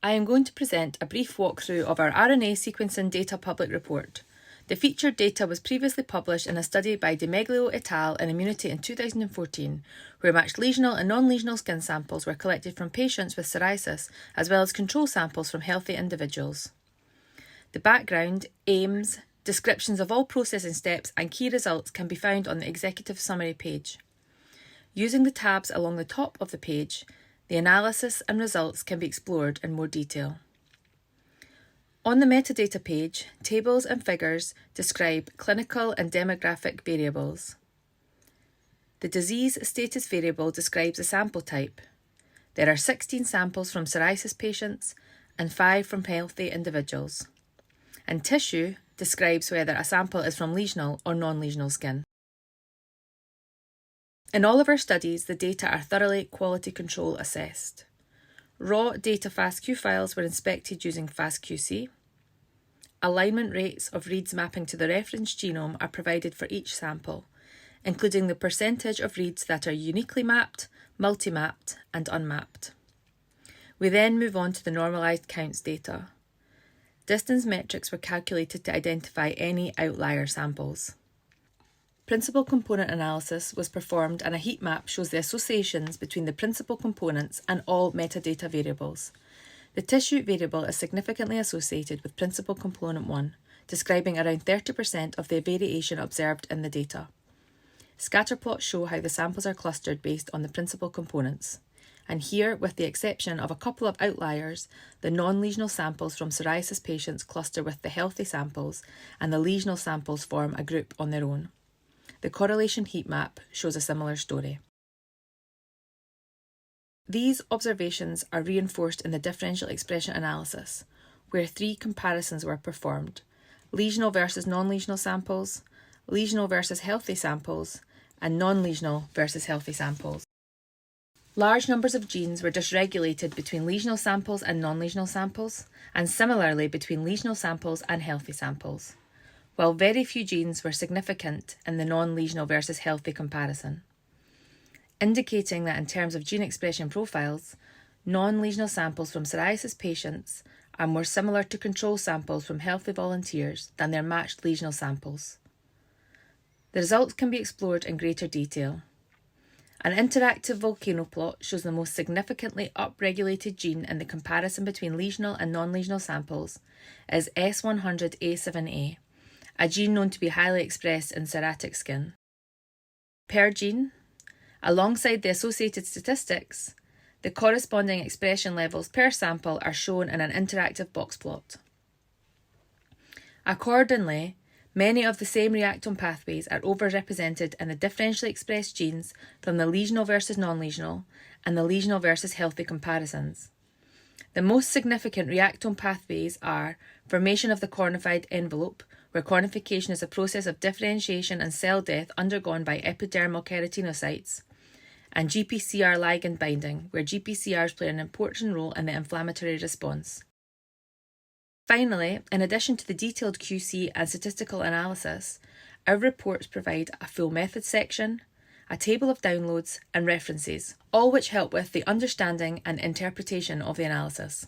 I am going to present a brief walkthrough of our RNA sequencing data public report. The featured data was previously published in a study by DeMeglio et al. In Immunity in 2014, where matched lesional and non-lesional skin samples were collected from patients with psoriasis, as well as control samples from healthy individuals. The background, aims, descriptions of all processing steps and key results can be found on the executive summary page. Using the tabs along the top of the page, the analysis and results can be explored in more detail. On the metadata page, tables and figures describe clinical and demographic variables. The disease status variable describes the sample type. There are 16 samples from psoriasis patients and 5 from healthy individuals. And tissue describes whether a sample is from lesional or non-lesional skin. In all of our studies, the data are thoroughly quality control assessed. Raw data FASTQ files were inspected using FastQC. Alignment rates of reads mapping to the reference genome are provided for each sample, including the percentage of reads that are uniquely mapped, multi-mapped, and unmapped. We then move on to the normalised counts data. Distance metrics were calculated to identify any outlier samples. Principal component analysis was performed and a heat map shows the associations between the principal components and all metadata variables. The tissue variable is significantly associated with principal component 1, describing around 30% of the variation observed in the data. Scatter plots show how the samples are clustered based on the principal components. And here, with the exception of a couple of outliers, the non-lesional samples from psoriasis patients cluster with the healthy samples, and the lesional samples form a group on their own. The correlation heat map shows a similar story. These observations are reinforced in the differential expression analysis, where 3 comparisons were performed: lesional versus non-lesional samples, lesional versus healthy samples, and non-lesional versus healthy samples. Large numbers of genes were dysregulated between lesional samples and non-lesional samples, and similarly between lesional samples and healthy samples, while very few genes were significant in the non-lesional versus healthy comparison, indicating that in terms of gene expression profiles, non-lesional samples from psoriasis patients are more similar to control samples from healthy volunteers than their matched lesional samples. The results can be explored in greater detail. An interactive volcano plot shows the most significantly upregulated gene in the comparison between lesional and non-lesional samples is S100A7A, a gene known to be highly expressed in psoriatic skin. Per gene, alongside the associated statistics, the corresponding expression levels per sample are shown in an interactive box plot. Accordingly, many of the same reactome pathways are overrepresented in the differentially expressed genes from the lesional versus non-lesional and the lesional versus healthy comparisons. The most significant reactome pathways are formation of the cornified envelope, where cornification is a process of differentiation and cell death undergone by epidermal keratinocytes, and GPCR ligand binding, where GPCRs play an important role in the inflammatory response. Finally, in addition to the detailed QC and statistical analysis, our reports provide a full methods section, a table of downloads, and references, all which help with the understanding and interpretation of the analysis.